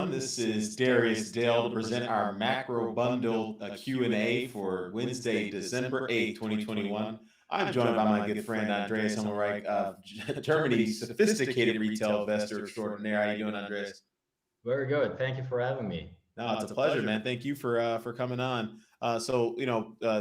This is Darius Dale to present our macro bundle Q&A for Wednesday, December 8th, 2021. I'm joined by my good friend Andreas Himmelreich of Germany's sophisticated retail investor extraordinaire. How you doing, Andreas? Very good. Thank you for having me. No, it's a pleasure, man. Thank you for coming on.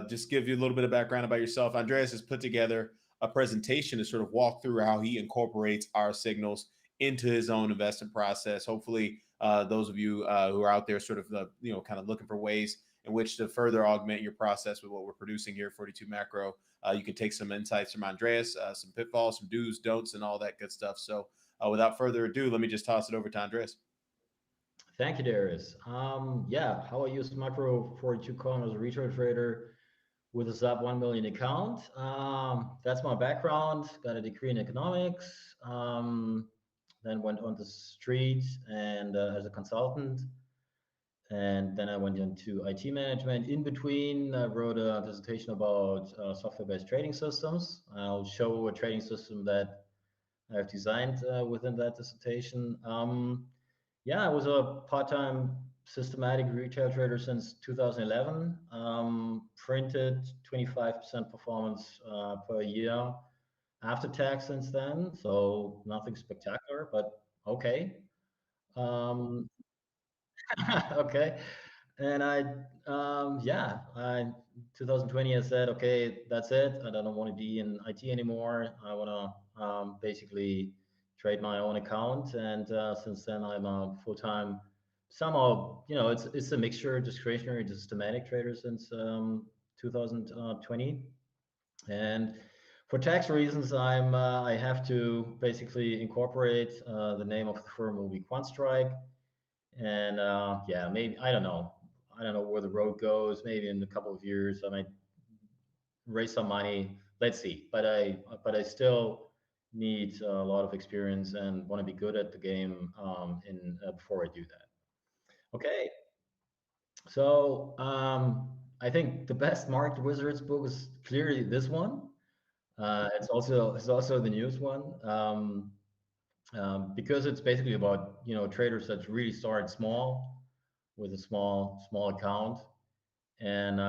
Just give you a little bit of background about yourself. Andreas has put together a presentation to sort of walk through how he incorporates our signals into his own investment process. Hopefully, those of you who are out there sort of kind of looking for ways in which to further augment your process with what we're producing here at 42 Macro, you can take some insights from Andreas, some pitfalls, some do's, don'ts, and all that good stuff. So, without further ado, let me just toss it over to Andreas. Thank you, Darius. Yeah, how I use Macro 42 Coin as a retail trader with a sub 1 million account. That's my background. Got a degree in economics. Then went on the street and as a consultant. And then I went into IT management. In between, I wrote a dissertation about software-based trading systems. I'll show a trading system that I've designed within that dissertation. Yeah, I was a part-time systematic retail trader since 2011. Printed 25% performance per year after tax since then. So nothing spectacular, but okay. Um, okay. And yeah, 2020, I said, okay, that's it. I don't want to be in IT anymore. I want to basically trade my own account. And since then, I'm a full-time, somehow, it's a mixture, discretionary to systematic trader since 2020. And for tax reasons, I have to basically incorporate the name of the firm will be QuantStrike. And yeah, maybe I don't know. I don't know where the road goes. Maybe in a couple of years, I might raise some money. Let's see. But I still need a lot of experience and want to be good at the game in before I do that. Okay. So I think the best Market Wizards book is clearly this one. It's also the newest one. Because it's basically about traders that really start small with a small account and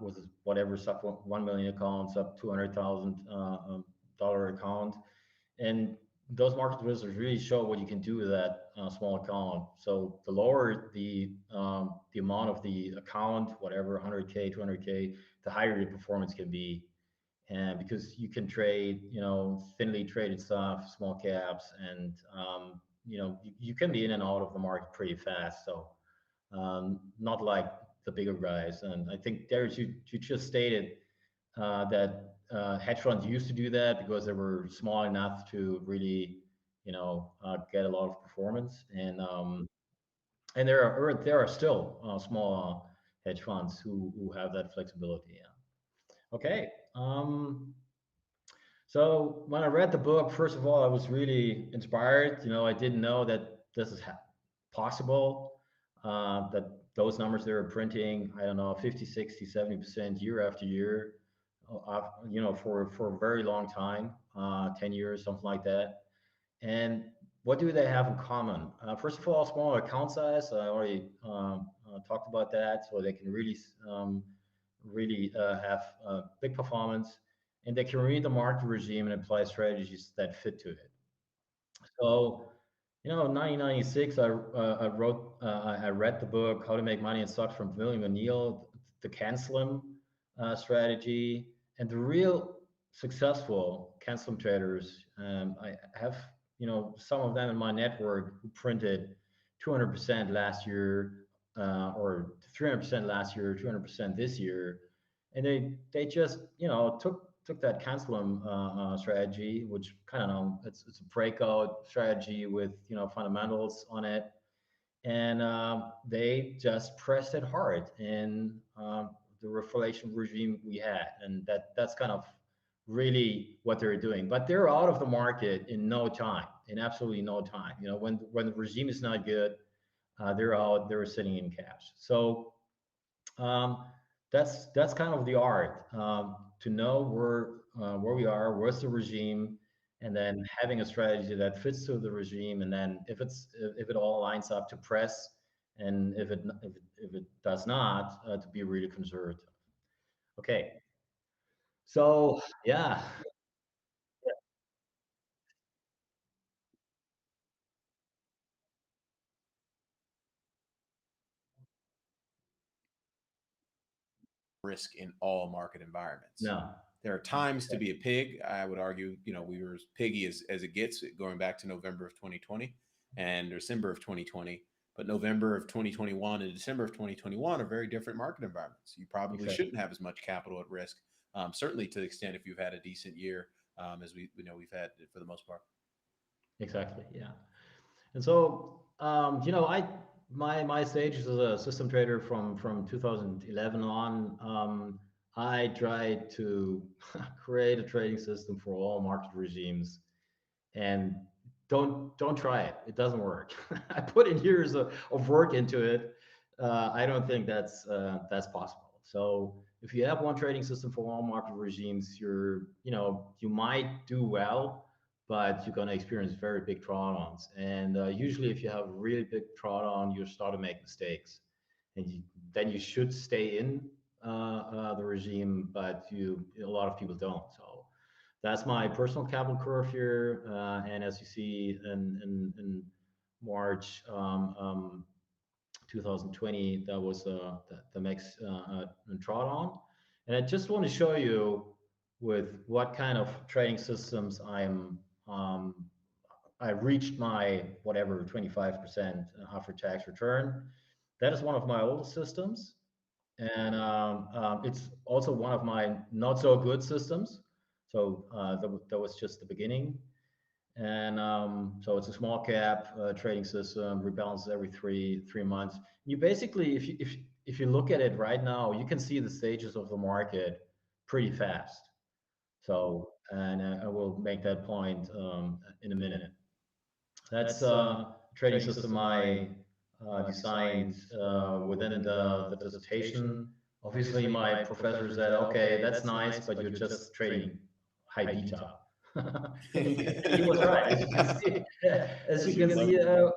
with whatever sub 1 million accounts up $200,000 account, and those market wizards really show what you can do with that small account. So the lower the amount of the account, whatever 100K 200K, the higher your performance can be. And because you can trade, thinly traded stuff, small caps, and you can be in and out of the market pretty fast. So not like the bigger guys. And I think Darius, you just stated that hedge funds used to do that because they were small enough to really, get a lot of performance. And there are still small hedge funds who have that flexibility. Yeah. Okay. So when I read the book, first of all, I was really inspired. I didn't know that this is possible, that those numbers they were printing, I don't know, 50, 60, 70% year after year, for a very long time, 10 years, something like that. And what do they have in common? First of all, smaller account size. I already talked about that. So they can really have big performance, and they can read the market regime and apply strategies that fit to it. So, 1996, I read the book How to Make Money in Stocks from William O'Neill, the CanSlim strategy, and the real successful CanSlim traders. I have, some of them in my network who printed 200% last year, or 300% last year, 200% this year, and they just took that canceling strategy, which kind of it's a breakout strategy with fundamentals on it, and they just pressed it hard in the reflation regime we had, and that's kind of really what they're doing. But they're out of the market in no time, in absolutely no time. When the regime is not good, they're out. They're sitting in cash. So um, that's kind of the art, to know where we are, where's the regime, and then having a strategy that fits to the regime, and then if it all lines up to press, and if it does not, to be really conservative. Okay, so yeah, risk in all market environments. no, There are times to be a pig. I would argue, we were as piggy as it gets going back to November of 2020 and December of 2020. But November of 2021 and December of 2021 are very different market environments. You probably exactly, shouldn't have as much capital at risk, certainly to the extent if you've had a decent year, as we know we've had for the most part. exactly, yeah. And so, I my stage as a system trader from 2011 on, I tried to create a trading system for all market regimes, and don't try it. It doesn't work. I put in years of work into it. I don't think that's possible. So if you have one trading system for all market regimes, you might do well, but you're going to experience very big drawdowns. And usually, if you have a really big drawdown, you start to make mistakes, and then you should stay in the regime, but a lot of people don't. So that's my personal capital curve here. And as you see in March 2020, that was the max drawdown. And I just want to show you with what kind of trading systems um, I reached my whatever 25% after tax return. That is one of my oldest systems, and it's also one of my not so good systems. So that was just the beginning, and so it's a small cap trading system, rebalances every three months. You basically, if you look at it right now, you can see the stages of the market pretty fast. So, and I will make that point in a minute. That's a trading system I designed within the dissertation. Obviously, my professor said, "Okay, that's nice, but you're just trading high beta," and he was right, as you can see, as you can see on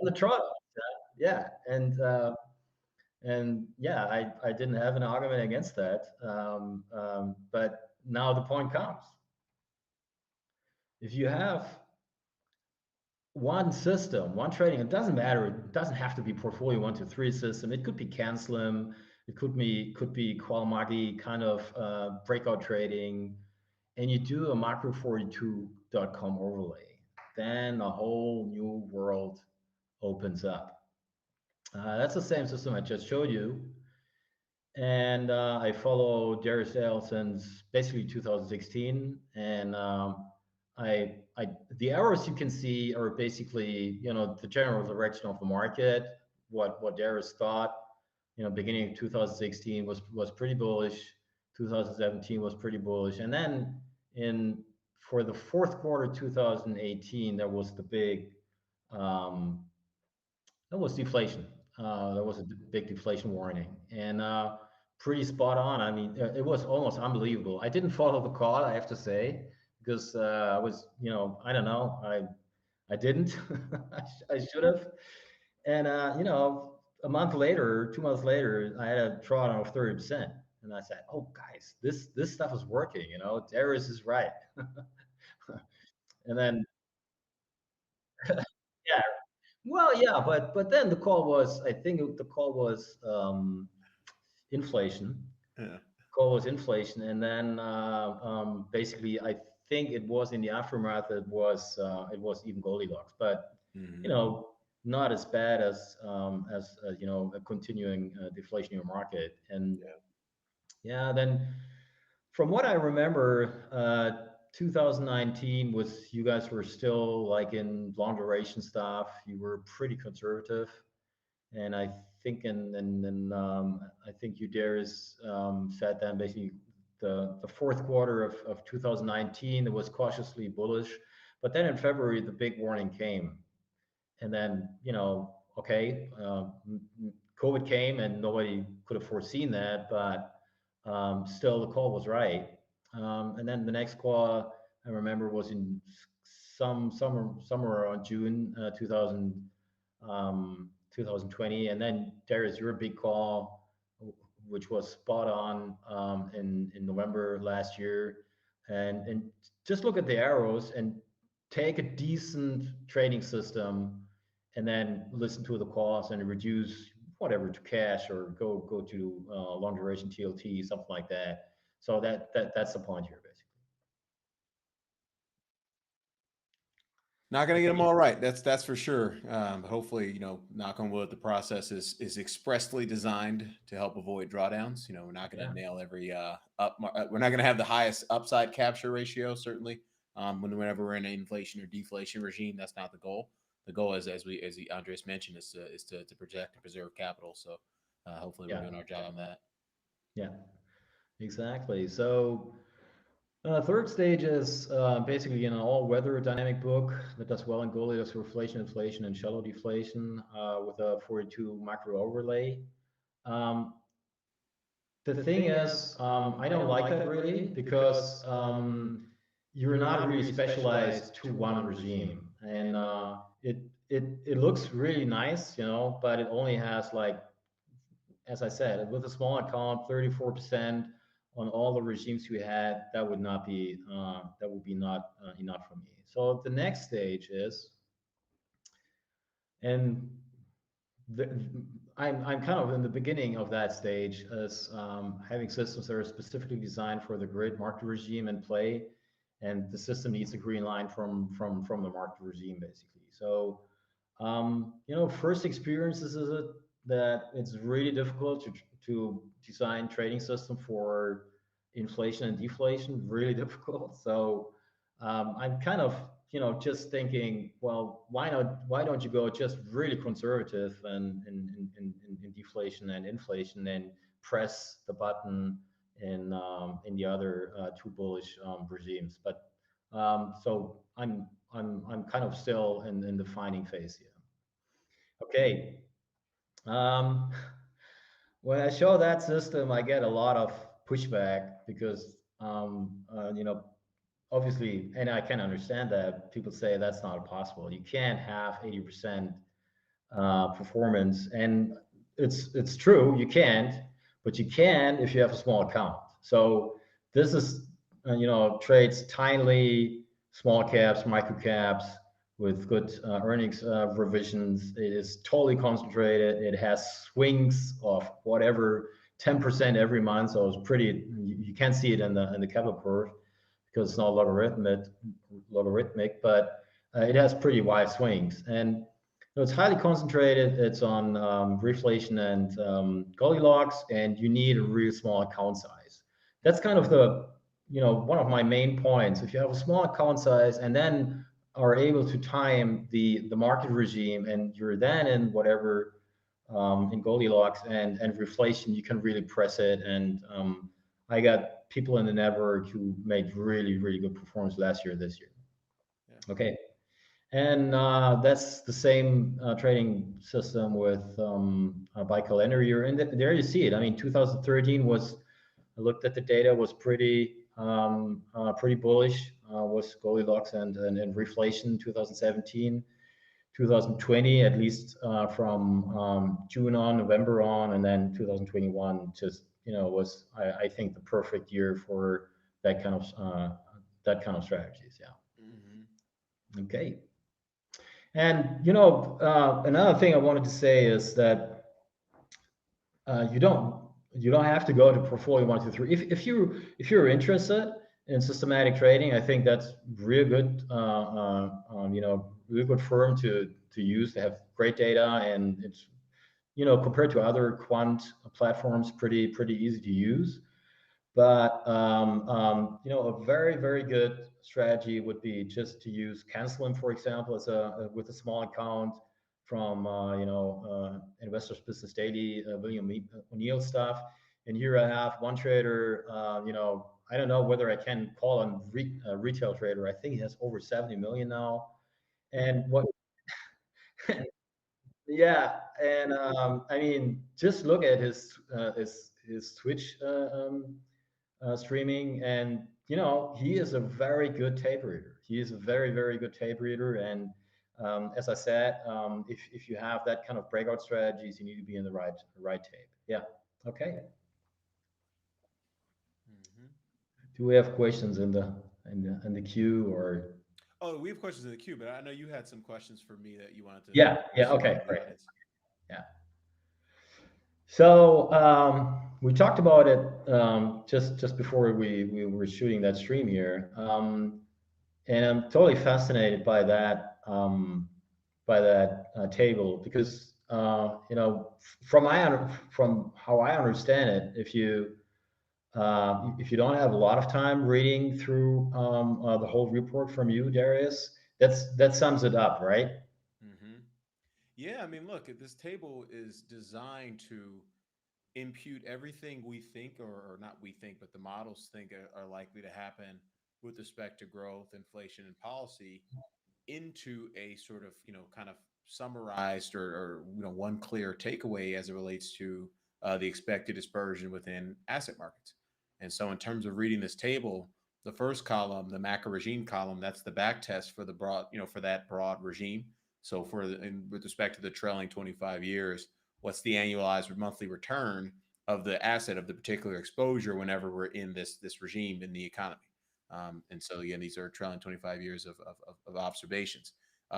the chart. Yeah, and yeah, I didn't have an argument against that. But now the point comes: if you have one system, one trading. It doesn't matter. It doesn't have to be portfolio 1 2 3 system. It could be CanSlim. It could be Qualmagi kind of breakout trading, and you do a macro42.com overlay. Then a whole new world opens up. That's the same system I just showed you, and I follow Darius since basically 2016, and I the arrows you can see are basically the general direction of the market. What Darius thought, beginning of 2016 was pretty bullish. 2017 was pretty bullish, and then in for the fourth quarter 2018 there was the big um, that was deflation. That was a big deflation warning, and pretty spot on. I mean, it was almost unbelievable. I didn't follow the call, I have to say, because I was, I don't know, I didn't. I should have. And a month later, 2 months later, I had a drawdown of 30%, and I said, "Oh, guys, this stuff is working. Darius is right." And then, yeah, well, yeah, but then the call was, I think the call was inflation. Yeah. Call was inflation, and then basically, I think it was in the aftermath. It was even Goldilocks, but you Mhm. know, not as bad as a continuing deflationary market. And Yeah. yeah, then from what I remember, 2019 was you guys were still like in long duration stuff. You were pretty conservative, and I think I think you Darius said then basically the fourth quarter of 2019 it was cautiously bullish, but then in February the big warning came, and then okay, COVID came and nobody could have foreseen that, but still the call was right. And then the next call I remember was in somewhere around June 2020, and then there is your big call, which was spot on in November last year, and just look at the arrows and take a decent trading system, and then listen to the calls and reduce whatever to cash or go to long duration TLT, something like that. So that's the point here, basically. Not going to get them Okay. all right. That's for sure. But hopefully, knock on wood, the process is expressly designed to help avoid drawdowns. We're not going to Yeah. nail every we're not going to have the highest upside capture ratio. Certainly, whenever we're in an inflation or deflation regime, that's not the goal. The goal is, as Andres mentioned, is to protect and preserve capital. So, hopefully, we're Yeah. doing our job on that. Yeah. Exactly. So third stage is basically an all-weather dynamic book that does well in Goldilocks reflation, inflation, and shallow deflation with a 42 macro overlay. Um, the thing is, I don't like that really because you're not really specialized to one regime, and it looks really nice, but it only has like, as I said, with a small account, 34% on all the regimes we had, that would be not enough for me. So the next stage is, and the, I'm kind of in the beginning of that stage as having systems that are specifically designed for the grid market regime and play, and the system needs a green line from the market regime basically. So first experiences is it that it's really difficult to design trading system for inflation and deflation, really difficult. So I'm kind of just thinking, well, why don't you go just really conservative and in deflation and inflation, and press the button in the other two bullish regimes. But so I'm kind of still in the finding phase here. Okay. Um, when I show that system, I get a lot of pushback because, obviously, and I can understand that people say that's not possible. You can't have 80% performance, and it's true, you can't, but you can if you have a small account. So this is trades tinily, small caps, micro caps with good earnings revisions. It is totally concentrated. It has swings of whatever 10% every month, so it's pretty. You can't see it in the capital curve because it's not logarithmic, but it has pretty wide swings, and it's highly concentrated. It's on reflation and Goldilocks, and you need a really small account size. That's kind of the, one of my main points. If you have a small account size and then are able to time the market regime, and you're then in whatever in Goldilocks and reflation, you can really press it. And I got people in the network who made really, really good performance last year, this year. Yeah. Okay. And that's the same trading system with by calendar year. And there you see it. I mean, 2013 was, I looked at the data, was pretty bullish, was Goldilocks and reflation. 2017, 2020, at least from June on, November on, and then 2021 just, was, I think, the perfect year for that kind of strategies. Yeah. Hmm. Okay. And another thing I wanted to say is that you don't have to go to portfolio 1, 2, 3. If you're interested in systematic trading, I think that's real good. Real good firm to use. They have great data, and it's compared to other quant platforms, pretty easy to use. But a very, very good strategy would be just to use Cancelim, for example, as with a small account from Investors Business Daily, William O'Neill stuff. And here I have one trader. I don't know whether I can call him retail trader. I think he has over 70 million now. And what? Yeah, and I mean, just look at his Twitch streaming, and he is a very good tape reader. He is a very, very good tape reader, and as I said, if you have that kind of breakout strategies, you need to be in the right tape. Yeah. Okay. Hmm. Do we have questions in the queue or? Oh, we have questions in the queue, but I know you had some questions for me that you wanted to Yeah. Yeah. shoot Okay. over to the Great. audience. Yeah. So we talked about it just before we were shooting that stream here, and I'm totally fascinated by that table because from how I understand it, if you don't have a lot of time reading through the whole report from you, Darius, that sums it up, right? Hmm. Yeah, I mean, look, this table is designed to impute everything we think, or not we think, but the models think are likely to happen with respect to growth, inflation, and policy into a sort of, kind of summarized, or one clear takeaway as it relates to the expected dispersion within asset markets. And so, in terms of reading this table, the first column, the macro regime column, that's the back test for the broad, for that broad regime. So, with respect to the trailing 25 years, what's the annualized monthly return of the asset of the particular exposure whenever we're in this regime in the economy? And so again, these are trailing 25 years of observations.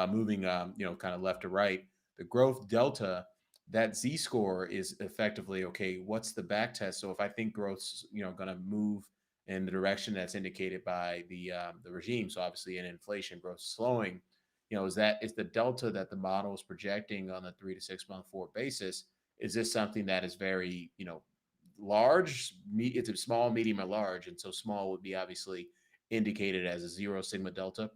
Moving, kind of left to right, the growth delta, that Z score is effectively, okay, what's the back test? So if I think growth's, going to move in the direction that's indicated by the regime, so obviously in inflation, growth slowing, is the delta that the model is projecting on the 3 to 6 month forward basis? Is this something that is very, large? It's a small, medium, or large, and so small would be obviously indicated as a zero sigma delta,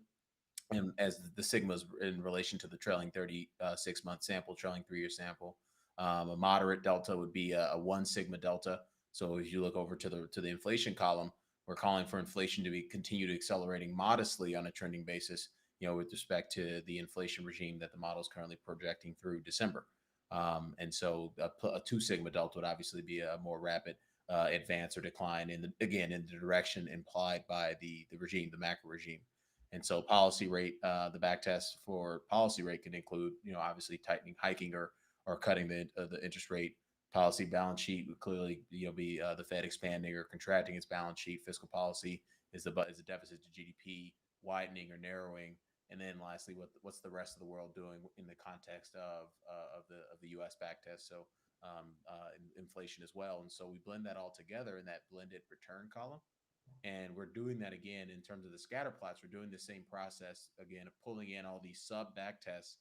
and as the sigmas in relation to the trailing 36 month sample, trailing 3 year sample. A moderate delta would be a one sigma delta. So if you look over to the inflation column, we're calling for inflation to be continued accelerating modestly on a trending basis, with respect to the inflation regime that the model is currently projecting through December. And so a two sigma delta would obviously be a more rapid advance or decline again in the direction implied by the regime, the macro regime. And so policy rate, the back test for policy rate can include, obviously tightening, hiking, or cutting the interest rate. Policy balance sheet would clearly, be the Fed expanding or contracting its balance sheet. Fiscal policy is the deficit to GDP widening or narrowing. And then lastly, what's the rest of the world doing in the context of the U.S. back test? So inflation as well. And so we blend that all together in that blended return column, and we're doing that again in terms of the scatter plots. We're doing the same process again of pulling in all these sub back tests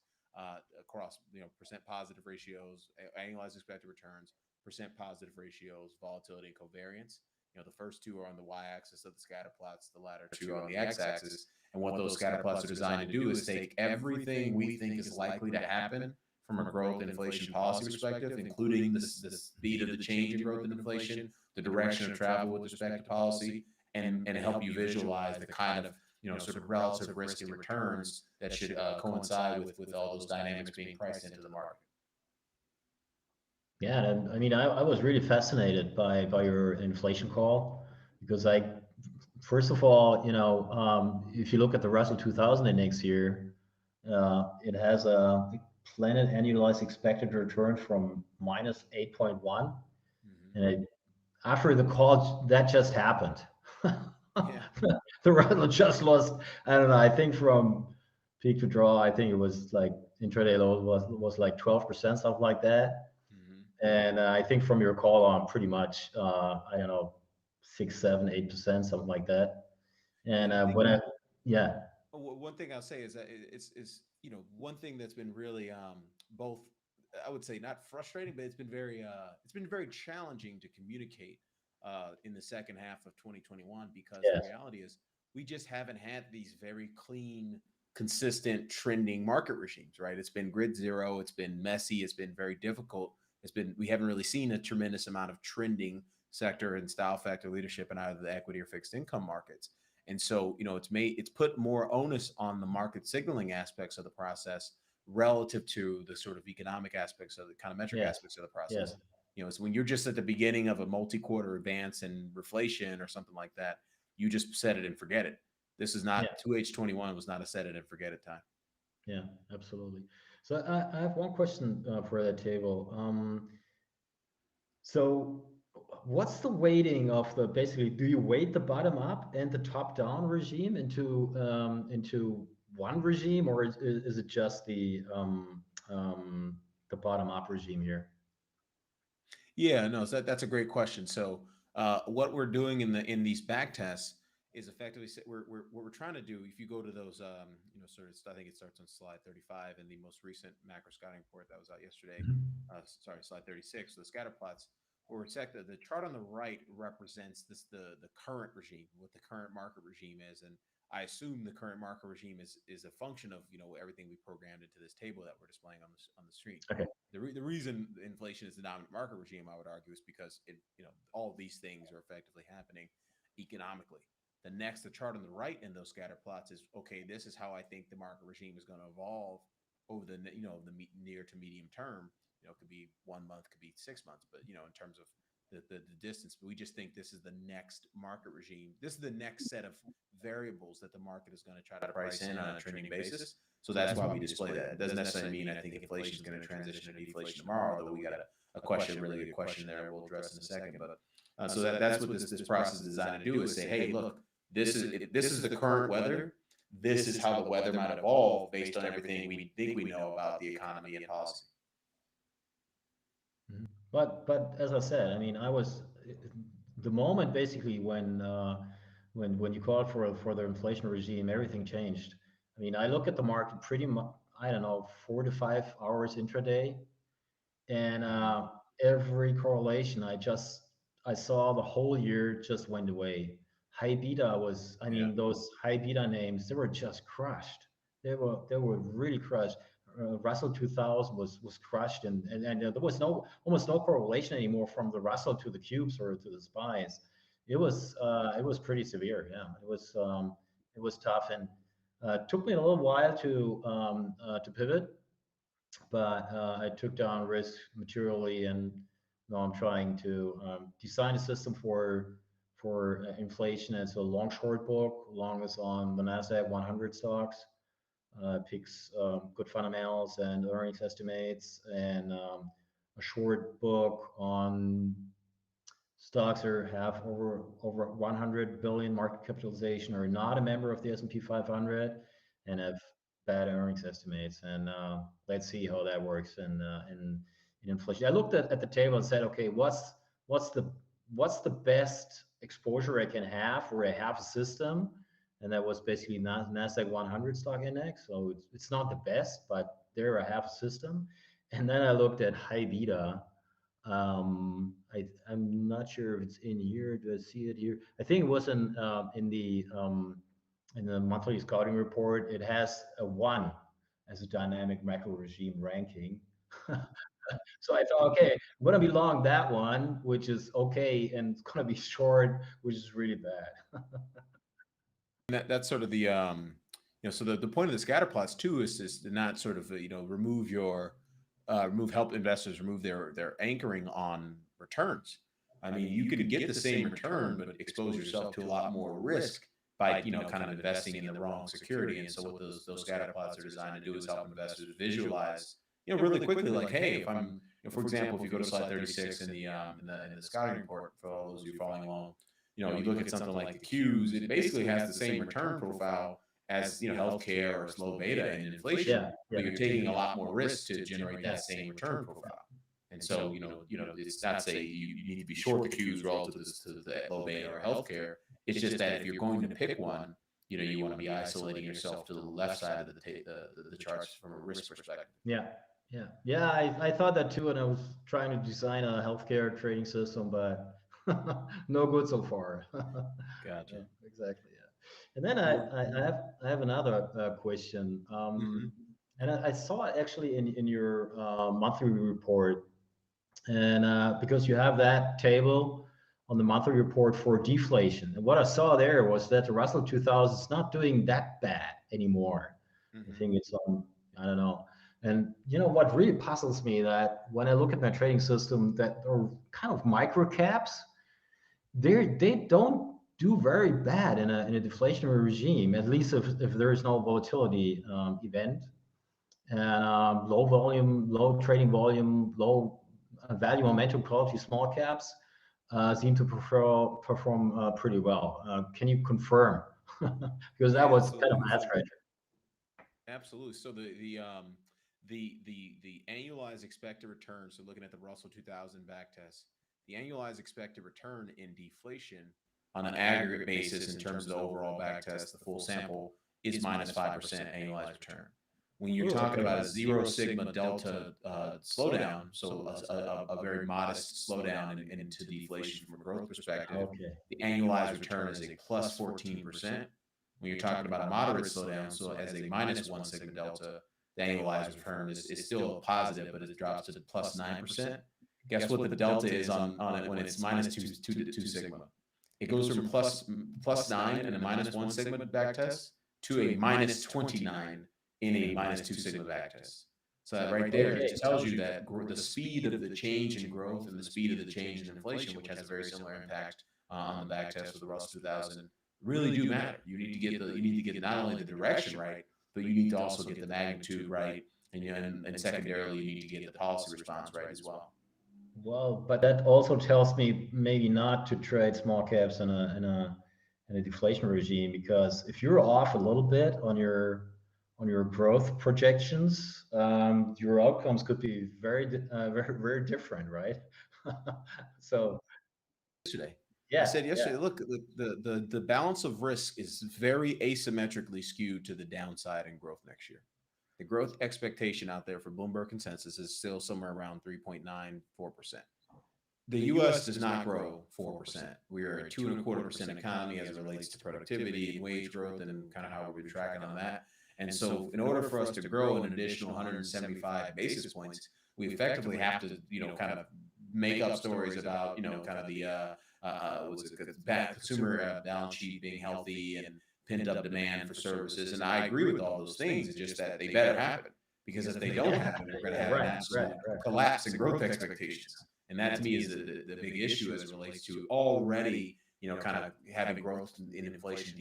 across, percent positive ratios, annualized expected returns, percent positive ratios, volatility, and covariance. The first two are on the y-axis of the scatter plots, the latter two are on the x-axis. And what those scatter plots are designed to do is take everything we think is likely to happen from a growth and inflation policy perspective, including the speed of the change in growth and inflation, the direction of travel with respect to policy, and help you visualize the kind of, sort of relative risk and returns that should coincide with all those dynamics being priced into the market. Yeah, and I mean, I was really fascinated by your inflation call because first of all, if you look at the Russell 2000 index here, it has a planned annualized expected return from minus 8.1, Mm-hmm. and after the call, that just happened. Yeah. The Russell just lost, I don't know, I think from peak to draw, I think it was like intraday low was like 12%, something like that. Mm-hmm. And I think from your call on pretty much, I don't know, 6, 7, 8%, something like that. Yeah, And and I think yeah, one thing I'll say is that one thing that's been really both, I would say, not frustrating, but it's been very challenging to communicate in the second half of 2021, because the yes, reality is we just haven't had these very clean, consistent trending market regimes, right? It's been grid zero, it's been messy, it's been very difficult. We haven't really seen a tremendous amount of trending sector and style factor leadership in either the equity or fixed income markets. And so, it's put more onus on the market signaling aspects of the process relative to the sort of economic aspects of the kind of metric yes, aspects of the yes. process. It's when you're just at the beginning of a multi-quarter advance in reflation or something like that, you just set it and forget it. This is Yeah, not 2H21 was not a set it and forget it time. yeah, absolutely. So I have one question for that table. So what's the weighting of the basically? Do you weight the bottom up and the top down regime into one regime, or is it just the bottom up regime here? Yeah, no, so that's a great question. So, what we're doing in these back tests is effectively what we're trying to do. If you go to those, sort of, I think it starts on slide 35 in the most recent macro scouting report that was out yesterday. Mhm. Sorry, slide 36. The scatter plots, where it's at the chart on the right represents the current regime, what the current market regime is, and I assume the current market regime is a function of everything we programmed into this table that we're displaying on the screen. Okay. The reason inflation is the dominant market regime, I would argue, is because all of these things are effectively happening economically. The chart on the right in those scatter plots is okay. This is how I think the market regime is going to evolve over the near to medium term. It could be 1 month, could be 6 months, but in terms of the distance, but we just think this is the next market regime. This is the next set of variables that the market is going to try to price in on a trending basis. So that's why we display that. It doesn't necessarily mean I think inflation is going to transition to deflation tomorrow, although we got a question, really good question there we'll address in a second. But that's what this process is designed to do, is say, hey, look, this is the current weather. This is how the weather might evolve based on everything we think we know about the economy and policy. Mhm. But as I said, I mean, I was the moment basically when you called for the inflation regime, everything changed. I mean, I look at the market pretty much, I don't know, 4 to 5 hours intraday, and Mm-hmm. every correlation I saw the whole year just went away. High beta was, I Yeah. mean, those high beta names, they were just crushed. They were really crushed. Russell 2000 was crushed, and there was almost no correlation anymore from the Russell to the cubes or to the spies. It was pretty severe. Yeah, it was tough, and it took me a little while to pivot, but I took down risk materially, and now I'm trying to design a system for inflation. It's a long short book. Long is on the Nasdaq 100 stocks. Picks good fundamentals and earnings estimates, and a short book on stocks that have over 100 billion market capitalization, are not a member of the S&P 500, and have bad earnings estimates. And let's see how that works in inflation. I looked at the table and said, okay, what's the what's the best exposure I can have where I have a system, and that was basically Nasdaq 100 stock index. So it's not the best, but there I have a system. And then I looked at high beta. I'm not sure if it's in here. Do I see it here? I think it was in the monthly scouting report. It has a one as a dynamic macro regime ranking. So I thought, okay, I'm gonna be long that one, which is okay, and it's gonna be short, which is really bad. That's sort of so the point of the scatter plots too is to not sort of help investors remove their anchoring on returns. I mean, you could get the same return but expose yourself to a lot more risk by kind of investing in the wrong security. And so what those scatter plots are designed to do is help investors visualize really quickly, like, hey, if I'm for example, if you go to slide 36 in the scouting report, for all those of you following along, you look at something like the Qs, it basically has the same return profile as healthcare or slow beta and inflation, Yeah, but yeah, you're taking a lot more risk to generate that same return profile. And so it's not say you need to be short the Qs relative to the low beta or healthcare. It's just that if you're going to pick one, you want to be isolating yourself to the left side of the charts from a risk perspective. yeah, yeah. I thought that too, and I was trying to design a healthcare trading system, but no good so far. Gotcha. Yeah, exactly. Yeah. And then I have another question. Mhm. And I saw it actually in your monthly report, and because you have that table on the monthly report for deflation, and what I saw there was that the Russell 2000 is not doing that bad anymore. I Mhm. think it's on, I don't know, And you know what really puzzles me, that when I look at my trading system, that are kind of micro caps, they don't do very bad in a deflationary regime, at least if there is no volatility event, and low volume, low trading volume, low value momentum quality small caps seem to perform pretty well. Can you confirm? Because that Yeah, was kind of absolutely. a head scratcher. Absolutely. So the annualized expected return. So looking at the Russell 2000 back test, the annualized expected return in deflation on an aggregate basis in terms of the overall back test, the full sample is minus 5% annualized return. When you're Ooh, talking okay. about a zero sigma delta slowdown, so a very modest slowdown into deflation from a growth perspective, Okay. the annualized return is a plus 14%. When you're talking about a moderate slowdown, so as a minus one sigma delta, the annualized return is still positive, but it drops to plus 9%. Guess what the delta is on it when it's minus two sigma? It goes from plus nine in a minus one sigma back test to a minus 29 in a minus two sigma back test. So that right there Okay. just tells you that the speed of the change in growth and the speed of the change in inflation, which has a very similar impact on the back test for the Russell 2000, really do matter. You need to get not only the direction right, but you need to also get the magnitude right, and secondarily you need to get the policy response right as well. Well, but that also tells me maybe not to trade small caps in a deflation regime, because if you're off a little bit on your growth projections, your outcomes could be very different, right? So Yesterday. I yeah, said yeah, yesterday, look, the balance of risk is very asymmetrically skewed to the downside in growth next year. The growth expectation out there for Bloomberg consensus is still somewhere around 3.94%. The US does not grow 4%. We are a 2.25% economy as it relates to productivity and wage growth and kind of how we've been tracking on that. And so in order for us to grow an additional 175 basis points, we effectively have to, kind of make up stories about, kind of the was it consumer balance sheet being healthy and pent up demand for services. And I agree with all those things. It's just that they better happen, because if they don't happen, we're going to have an absolute collapse in growth expectations. And that to me is the big issue as it relates to already, kind of having growth in inflation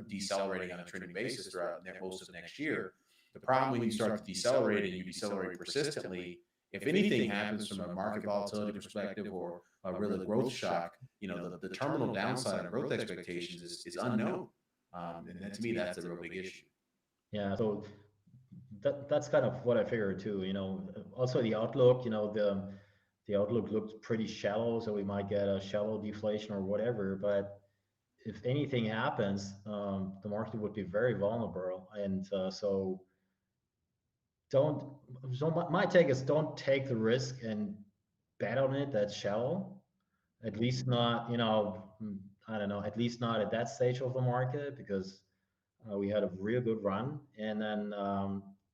decelerating on a trending basis throughout most of next year. The problem when you start to decelerate and you decelerate persistently, if anything happens from a market volatility perspective or a real growth shock, the terminal downside of growth expectations is unknown. And that, to me, that's a real big issue. yeah. So that's kind of what I figured too. Also the outlook. The outlook looked pretty shallow, so we might get a shallow deflation or whatever. But if anything happens, the market would be very vulnerable. And don't. So my take is, don't take the risk and bet on it. That's shallow. At least not, I don't know. At least not at that stage of the market, because we had a real good run, and then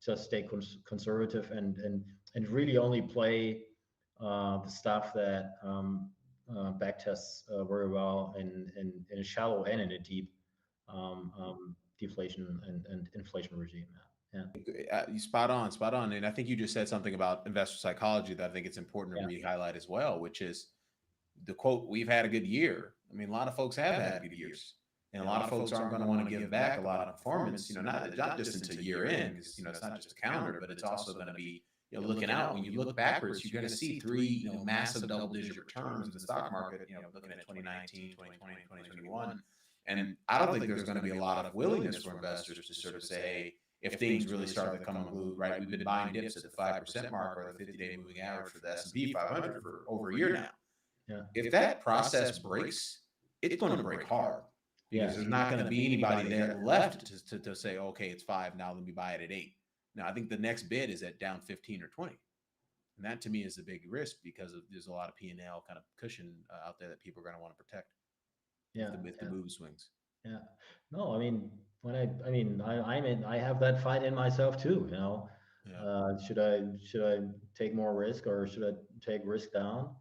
just stay conservative and really only play the stuff that back tests very well in a shallow and in a deep deflation and inflation regime. Yeah, You spot on. And I think you just said something about investor psychology that I think it's important to yeah, re-highlight as well, which is the quote, "We've had a good year." I mean, a lot of folks have had good years, and a lot of folks aren't going to want to give back a lot of performance. Not just into year end, because it's not just a calendar, but it's also going to be, looking out. When you look backwards, you're going to see three, massive double digit returns in the stock market. Looking at 2019, 2020, 2021, and I don't think there's going to be a lot of willingness for investors to sort of say, hey, if things really start to come unglued, right? We've been buying dips at the 5% mark or the 50-day moving average for the S&P 500 for over a year now. yeah, If that process breaks, it's going to break hard, because yeah. there's not going to be anybody there left to say, okay, it's 5 now, let me buy it at 8. Now, I think the next bid is at down 15 or 20. And that to me is the big risk, because there's a lot of P&L kind of cushion out there that people are going to want to protect Yeah, if the yeah, move swings. yeah. No, I mean, I have that fight in myself too. Yeah. Should I take more risk, or should I take risk down?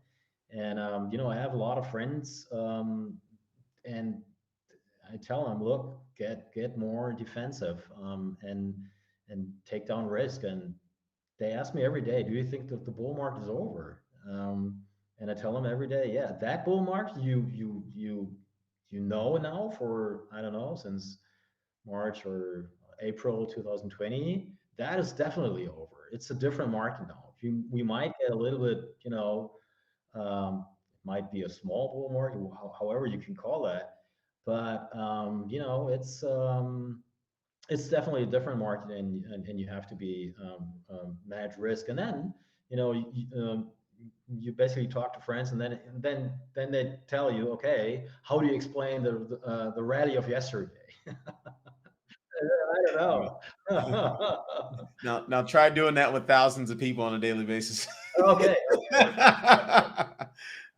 And I have a lot of friends, and I tell them, look, get more defensive, and take down risk, and they ask me every day, "Do you think that the bull market is over?" And I tell them every day, "Yeah, that bull market you know now for I don't know since March or April 2020, that is definitely over. It's a different market now. We might get a little bit, it might be a small bull market, however you can call that, but it's definitely a different market, and you have to be manage risk, and then you basically talk to friends, and then they tell you, okay, how do you explain the rally of yesterday? I don't know. Now try doing that with thousands of people on a daily basis. Okay,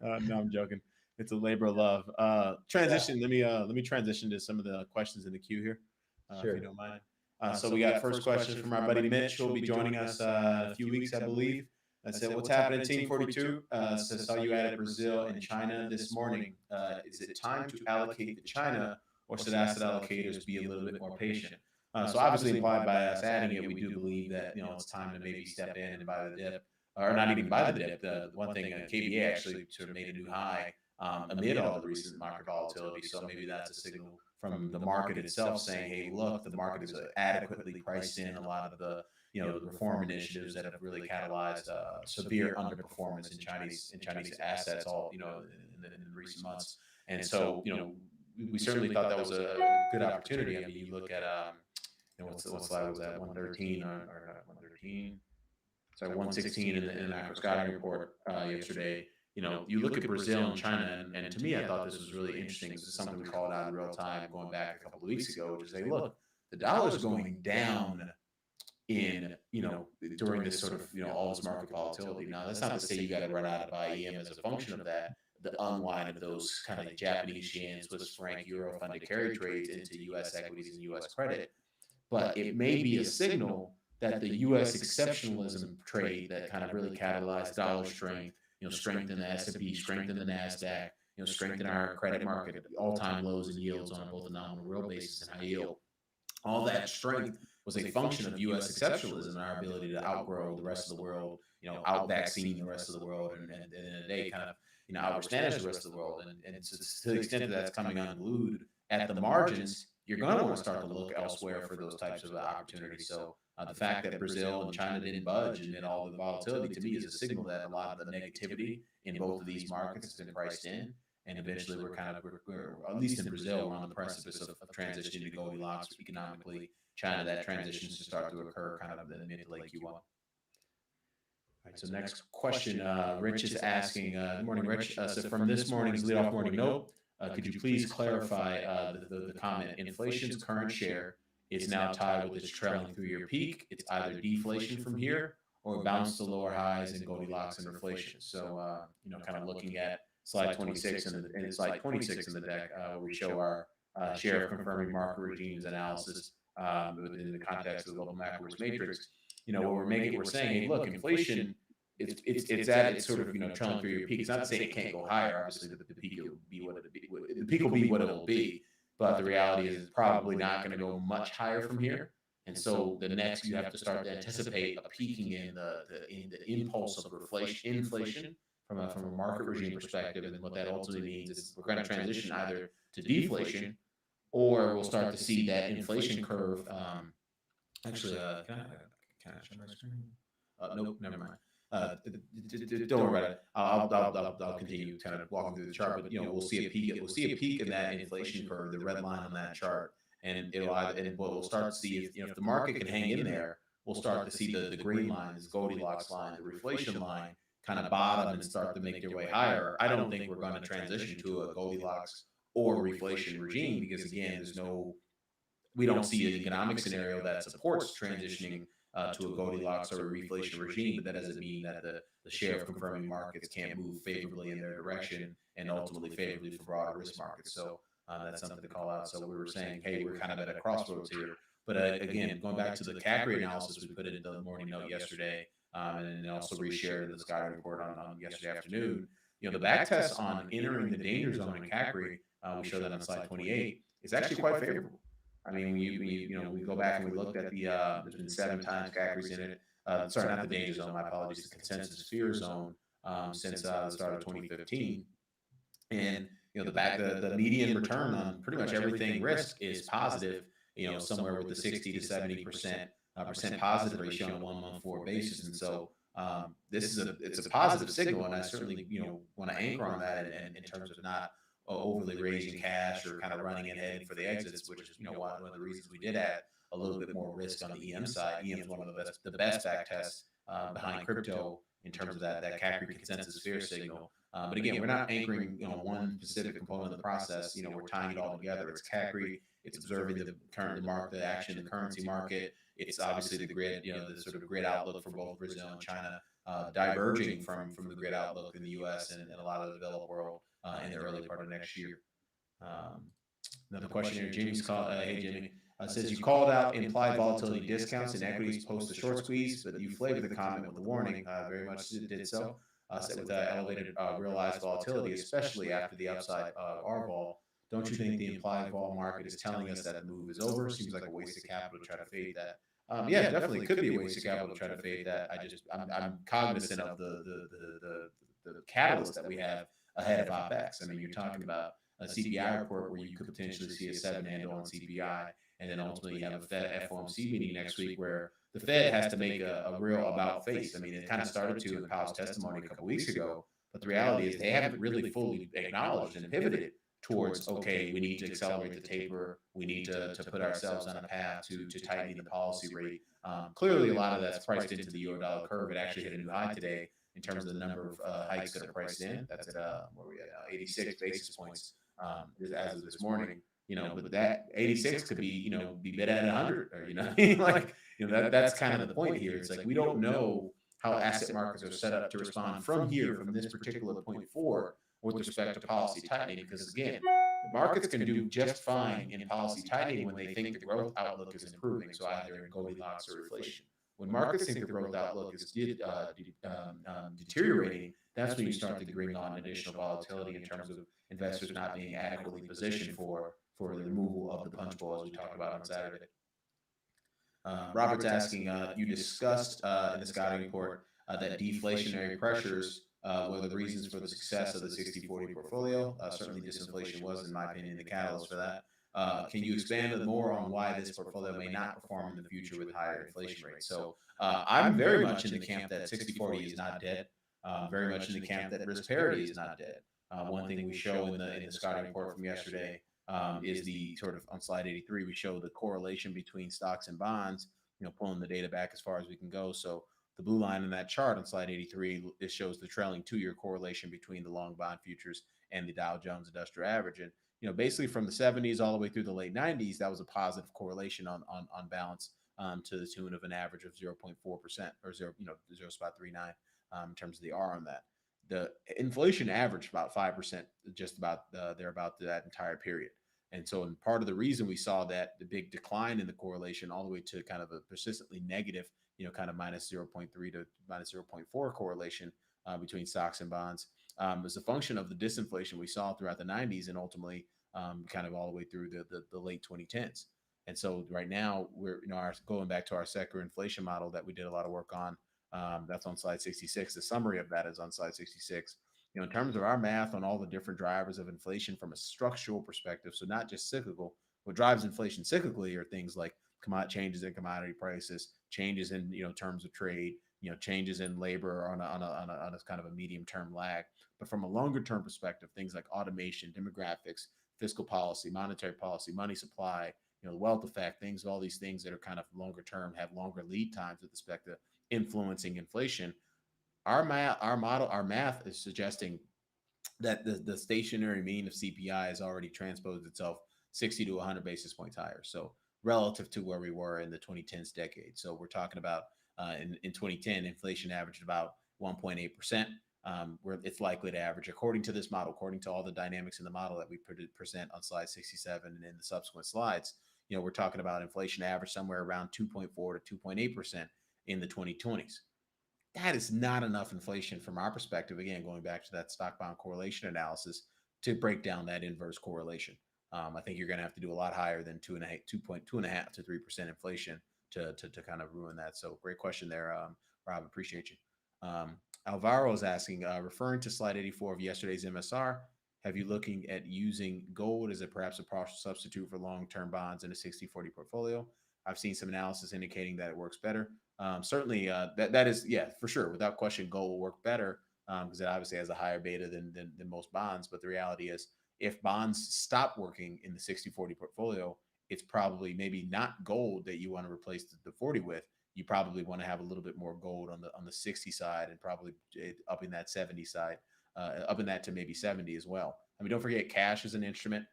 No, I'm joking. It's a labor of love. yeah, Transition. Let me transition to some of the questions in the queue here, if you sure, don't mind. So we got first question from our buddy Mitch, who'll be joining us in a few weeks, I believe. I said, "What's happening, Team 42?" Says, "Saw you added Brazil and China this morning. Is it time to allocate to China, or should asset allocators be a little bit more patient?" So obviously implied by us adding it, we do believe that it's time to maybe step in and buy the dip, or not even buy the dip. The one thing, KBA actually sort of made a new high amid all the recent market volatility. So maybe that's a signal from the market itself saying, "Hey, look, the market is adequately priced in a lot of the the reform initiatives that have really catalyzed severe underperformance in Chinese assets all in the recent months." And so we certainly thought that was a good opportunity. I mean, you look at what slide was that, 113 or not 113? Sorry, 116 in the macro scouting report yesterday. You look at Brazil and China, and to me, I thought this was really interesting. This is something we called out in real time going back a couple of weeks ago, which is, hey, look, the dollar's going down in during this sort of all this market volatility. Now, that's not to say you got to run out of buy EM as a function of that. The unwind of those kind of like Japanese yen, Swiss franc, euro funded carry trades into U.S. equities and U.S. credit, but it may be a signal that the U.S. exceptionalism trade that kind of really catalyzed dollar strength, strengthen the S&P, strengthen the Nasdaq, strengthen our credit market at all-time lows and yields on both a nominal real basis and high yield. All that strength was a function of U.S. exceptionalism and our ability to outgrow the rest of the world, out vaccine the rest of the world, and in a day kind of out Spanish the rest of the world. And to the extent that that's coming unglued at the margins, you're going to want to start to look elsewhere for those types of opportunities. So the fact that Brazil and China didn't budge and all the volatility to me is a signal that a lot of the negativity in both of these markets has been priced in. And eventually, we're at least in Brazil, we're on the precipice of transitioning to Goldilocks economically. China, that transition to start to occur kind of in the mid to late Q1. All right, so next question. Rich is asking, good morning, Rich. So from this morning's leadoff morning note, could you please clarify the comment? Inflation's current share is now tied with its trailing 3-year peak. It's either deflation from here or bounce to lower highs and Goldilocks and reflation. So, kind of looking at slide 26 and slide 26 in the deck, where we show our share of confirming market regimes analysis within the context of the global macro risk matrix. What we're saying, hey, look, inflation, it's at its sort of trailing 3-year peak. It's not to say it can't go higher. Obviously, the peak will be what it be. The peak will be what it'll be. But the reality is, it's probably not going to go much higher from here. And so the next, you have to start to anticipate a peaking in the impulse of inflation from a market regime perspective. And what that ultimately means is we're going to transition either to deflation, or we'll start to see that inflation curve. Actually, can I share my screen? Nope, never mind. Don't worry about it. I'll continue kind of walking through the chart, but we'll see a peak. We'll see a peak in that inflation curve, the red line on that chart, and what we'll start to see is if the market can hang in there, we'll start to see the green line, this Goldilocks line, the reflation line, kind of bottom and start to make their way higher. I don't think we're going to transition to a Goldilocks or reflation regime because again, we don't see an economic scenario that supports transitioning to a Goldilocks or a reflation regime, but that doesn't mean that the share of confirming markets can't move favorably in their direction and ultimately favorably for broader risk markets. So that's something to call out. So we were saying, hey, we're kind of at a crossroads here. But again, going back to the CAC rate analysis we put in the morning note yesterday, and then also reshared in the Sky report on yesterday afternoon, the back test on entering the danger zone in CAC rate, we show that on slide 28, is actually quite favorable. I mean, we go back and we looked at there's been 7 times CACRI's in it. sorry, not the danger zone, my apologies, the consensus fear zone since the start of 2015. And the median return on pretty much everything risk is positive, somewhere with the 60 to 70% percent positive ratio on a 1 month forward basis. And so this is it's a positive signal, and I certainly want to anchor on that, and in terms of not overly raising cash or kind of running ahead for the exits, which is one of the reasons we did add a little bit more risk on the EM side. EM is one of the best back tests behind crypto in terms of that Capri consensus fear signal. But again, we're not anchoring one specific component of the process. We're tying it all together. It's Capri. It's observing the action in the currency market. It's obviously the grid, the sort of grid outlook for both Brazil and China, diverging from the grid outlook in the U.S. and a lot of the developed world in the early part of next year. Um, Another question here. Jimmy's called. Hey, Jimmy. Says you called out implied volatility discounts in equities post the short squeeze, but you flavored the comment with the warning. Very much did so. Said with elevated realized volatility, especially after the upside R vol. Don't you think the implied vol market is telling us that the move is over? Seems like a waste of capital to try to fade that. Yeah, definitely could be a waste of capital to try to fade that. I'm cognizant of the catalyst that we have ahead of OPEX. I mean, you're talking about a CPI report where you could potentially see a 7 handle on CPI, and then ultimately you have a Fed FOMC meeting next week where the Fed has to make a real about face. I mean, it kind of started to in Powell's testimony a couple weeks ago, but the reality is they haven't really fully acknowledged and pivoted towards, okay, we need to accelerate the taper. We need to put ourselves on a path to tightening the policy rate. Clearly, a lot of that's priced into the Eurodollar curve. It actually hit a new high today in terms of the number of hikes that are priced in. That's at where we at 86 basis points as of this morning. But that 86 could be bid at 100, or like that's kind of the point here. It's like we don't know how asset markets are set up to respond from here, from this particular point forward, with respect to policy tightening, because again, the markets can do just fine in policy tightening when they think the growth outlook is improving, so either in Goldilocks or inflation. When markets think the growth outlook is deteriorating, that's when you start to bring on additional volatility in terms of investors not being adequately positioned for the removal of the punch bowl, as we talked about on Saturday. Robert's asking, you discussed in the scouting report that deflationary pressures were the reasons for the success of the 60/40 portfolio. Certainly disinflation was, in my opinion, the catalyst for that. Can you expand more on why this portfolio may not perform in the future with higher inflation rates? So I'm very much in the camp that 60/40 is not dead. Very much in the camp that risk parity is not dead. One thing we show in the scouting report from yesterday is the sort of on slide 83, we show the correlation between stocks and bonds, pulling the data back as far as we can go. So the blue line in that chart on slide 83, it shows the trailing 2-year correlation between the long bond futures and the Dow Jones Industrial Average. And, basically from the 70s all the way through the late 90s, that was a positive correlation on balance to the tune of an average of 0.4% or 0.39 in terms of the R on that. The inflation averaged about 5%, just about thereabout that entire period. And so, in part of the reason we saw the big decline in the correlation all the way to kind of a persistently negative, kind of minus 0.3 to minus 0.4 correlation between stocks and bonds was a function of the disinflation we saw throughout the 90s and ultimately kind of all the way through the late 2010s. And so right now we're, going back to our sector inflation model that we did a lot of work on. That's on slide 66. The summary of that is on slide 66. In terms of our math on all the different drivers of inflation from a structural perspective, so not just cyclical, what drives inflation cyclically are things like changes in commodity prices, changes in terms of trade, changes in labor on a kind of a medium term lag. But from a longer term perspective, things like automation, demographics, fiscal policy, monetary policy, money supply, the wealth effect, all these things that are kind of longer term, have longer lead times with respect to influencing inflation. Our math is suggesting that the stationary mean of CPI has already transposed itself 60 to 100 basis points higher. So relative to where we were in the 2010s decade. So we're talking about in 2010, inflation averaged about 1.8%. Where it's likely to average, according to this model, according to all the dynamics in the model that we present on slide 67 and in the subsequent slides, we're talking about inflation average somewhere around 2.4 to 2.8% in the 2020s. That is not enough inflation from our perspective. Again, going back to that stock bond correlation analysis to break down that inverse correlation. I think you're going to have to do a lot higher than 2.5 to 3% inflation to kind of ruin that. So great question there, Rob. Appreciate you. Alvaro is asking, referring to slide 84 of yesterday's MSR, have you looking at using gold as a perhaps a partial substitute for long-term bonds in a 60-40 portfolio? I've seen some analysis indicating that it works better. Certainly, that is, yeah, for sure, without question, gold will work better because it obviously has a higher beta than most bonds. But the reality is, if bonds stop working in the 60-40 portfolio, it's probably maybe not gold that you want to replace the 40 with. You probably want to have a little bit more gold on the 60 side and probably up in that 70 side, up in that to maybe 70 as well. I mean, don't forget cash is an instrument.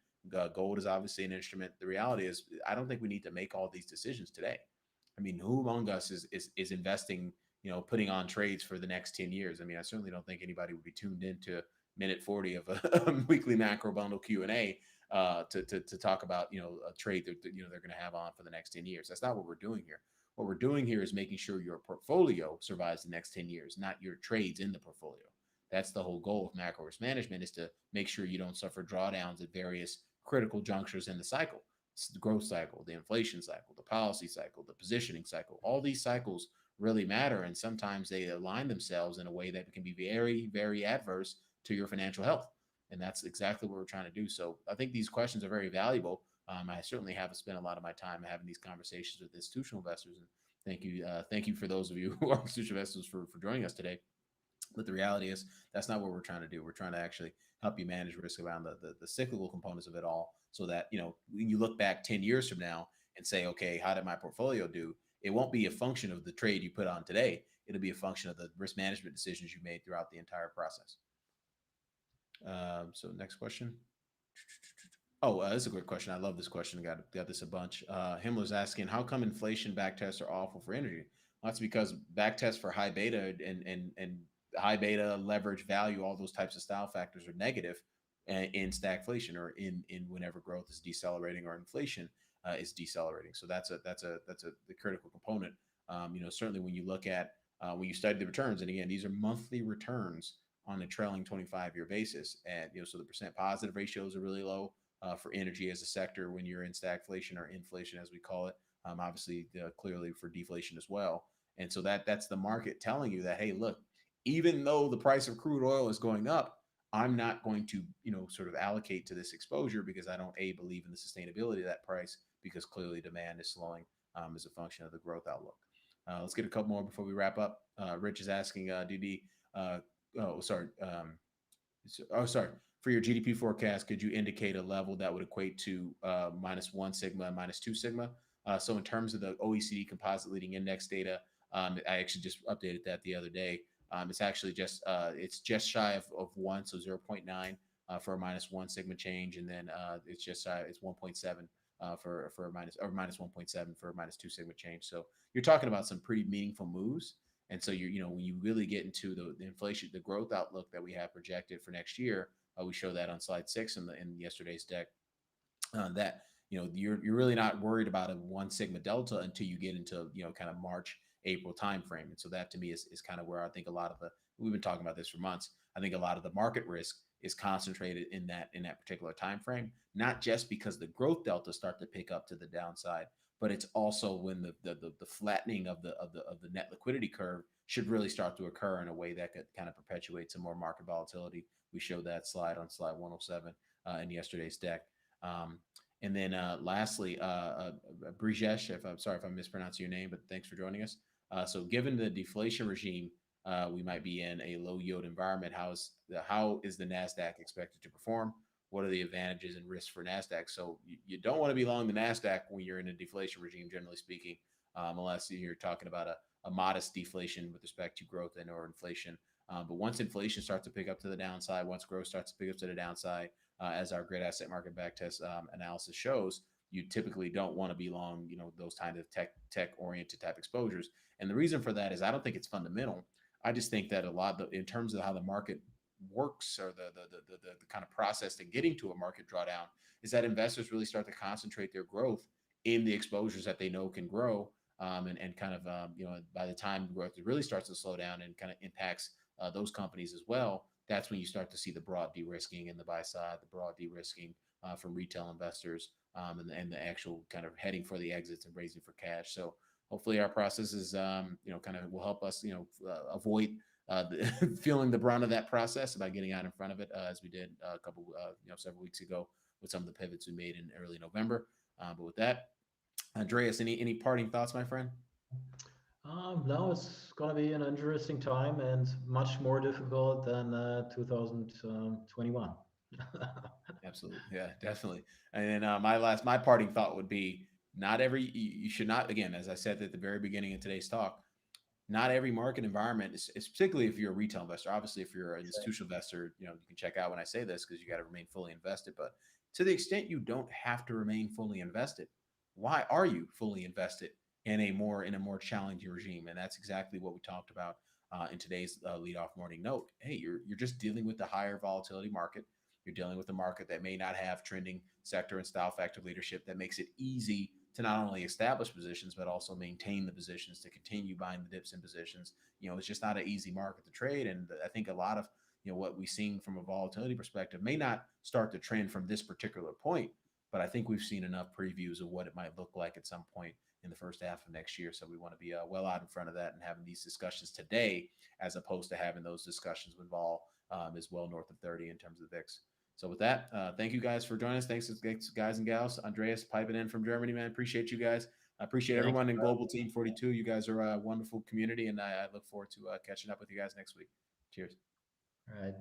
Gold is obviously an instrument. The reality is, I don't think we need to make all these decisions today. I mean, who among us is investing, putting on trades for the next 10 years? I mean, I certainly don't think anybody would be tuned into minute 40 of a weekly macro bundle Q&A to talk about, a trade that, they're going to have on for the next 10 years. That's not what we're doing here. What we're doing here is making sure your portfolio survives the next 10 years, not your trades in the portfolio. That's the whole goal of macro risk management, is to make sure you don't suffer drawdowns at various critical junctures in the cycle. It's the growth cycle, the inflation cycle, the policy cycle, the positioning cycle. All these cycles really matter, and sometimes they align themselves in a way that can be very, very adverse to your financial health. And that's exactly what we're trying to do. So I think these questions are very valuable. I certainly have spent a lot of my time having these conversations with institutional investors. And thank you for those of you who are institutional investors for joining us today. But the reality is, that's not what we're trying to do. We're trying to actually help you manage risk around the cyclical components of it all, so that, when you look back 10 years from now and say, okay, how did my portfolio do? It won't be a function of the trade you put on today. It'll be a function of the risk management decisions you made throughout the entire process. So next question. Oh, this is a great question. I love this question. Got this a bunch. Himmler's asking, how come inflation backtests are awful for energy? Well, that's because backtests for high beta and high beta, leverage, value, all those types of style factors are negative in stagflation, or in whenever growth is decelerating or inflation is decelerating. So that's the critical component. Certainly when you look at when you study the returns, and again, these are monthly returns on a trailing 25-year basis, and so the percent positive ratios are really low for energy as a sector when you're in stagflation, or inflation as we call it. Obviously, clearly for deflation as well. And so that's the market telling you that, hey, look, even though the price of crude oil is going up, I'm not going to, sort of allocate to this exposure, because I don't believe in the sustainability of that price, because clearly demand is slowing as a function of the growth outlook. Let's get a couple more before we wrap up. Rich is asking, DD, oh, sorry. Sorry. For your GDP forecast, could you indicate a level that would equate to -1 sigma and -2 sigma? So in terms of the OECD composite leading index data, I actually just updated that the other day. It's actually it's just shy of 1, so 0.9 for a -1 sigma change, and then it's just shy, it's 1.7 for a -1.7 for a -2 sigma change. So you're talking about some pretty meaningful moves. And so when you really get into the inflation, the growth outlook that we have projected for next year, we show that on slide 6 in yesterday's deck. That you're really not worried about a 1 sigma delta until you get into kind of March, April timeframe. And so that to me is kind of where I think a lot of we've been talking about this for months. I think a lot of the market risk is concentrated in that particular time frame, not just because the growth delta start to pick up to the downside, but it's also when the flattening of the net liquidity curve should really start to occur in a way that could kind of perpetuate some more market volatility. We showed that slide on slide 107 in yesterday's deck. And then lastly, Brijesh, I'm sorry if I'm mispronouncing your name, but thanks for joining us. So given the deflation regime we might be in a low yield environment, how is the NASDAQ expected to perform? What are the advantages and risks for NASDAQ? So you don't want to be long the NASDAQ when you're in a deflation regime, generally speaking, unless you're talking about a modest deflation with respect to growth and or inflation. But once inflation starts to pick up to the downside, once growth starts to pick up to the downside, as our great asset market backtest analysis shows, you typically don't want to be long, those kind of tech oriented type exposures. And the reason for that is I don't think it's fundamental. I just think that in terms of how the market works, or the kind of process to getting to a market drawdown, is that investors really start to concentrate their growth in the exposures that they know can grow. And kind of, by the time growth really starts to slow down and kind of impacts those companies as well, that's when you start to see the broad de-risking in the buy side, the broad de-risking from retail investors, and the actual kind of heading for the exits and raising for cash. So hopefully our process is, kind of will help us, avoid feeling the brunt of that process by getting out in front of it, as we did a couple, several weeks ago with some of the pivots we made in early November. But with that, Andreas, any parting thoughts, my friend? No, it's going to be an interesting time and much more difficult than 2021. Absolutely. Yeah, definitely. And then my parting thought would be not every, you should not, again, as I said at the very beginning of today's talk, not every market environment is particularly if you're a retail investor. Obviously, if you're an institutional investor, you can check out when I say this because you got to remain fully invested. But to the extent you don't have to remain fully invested, why are you fully invested in a more challenging regime? And that's exactly what we talked about in today's lead off morning note. Hey, you're just dealing with the higher volatility market. You're dealing with a market that may not have trending sector and style factor leadership that makes it easy to not only establish positions but also maintain the positions to continue buying the dips in positions. It's just not an easy market to trade, and I think a lot of what we've seen from a volatility perspective may not start to trend from this particular point, but I think we've seen enough previews of what it might look like at some point in the first half of next year. So we want to be well out in front of that and having these discussions today, as opposed to having those discussions with vol as well north of 30 in terms of the VIX. So with that, thank you guys for joining us. Thanks, guys and gals. Andreas piping in from Germany, man. Appreciate you guys. I appreciate Thank everyone in you. Global Team 42. You guys are a wonderful community, and I look forward to catching up with you guys next week. Cheers. All right.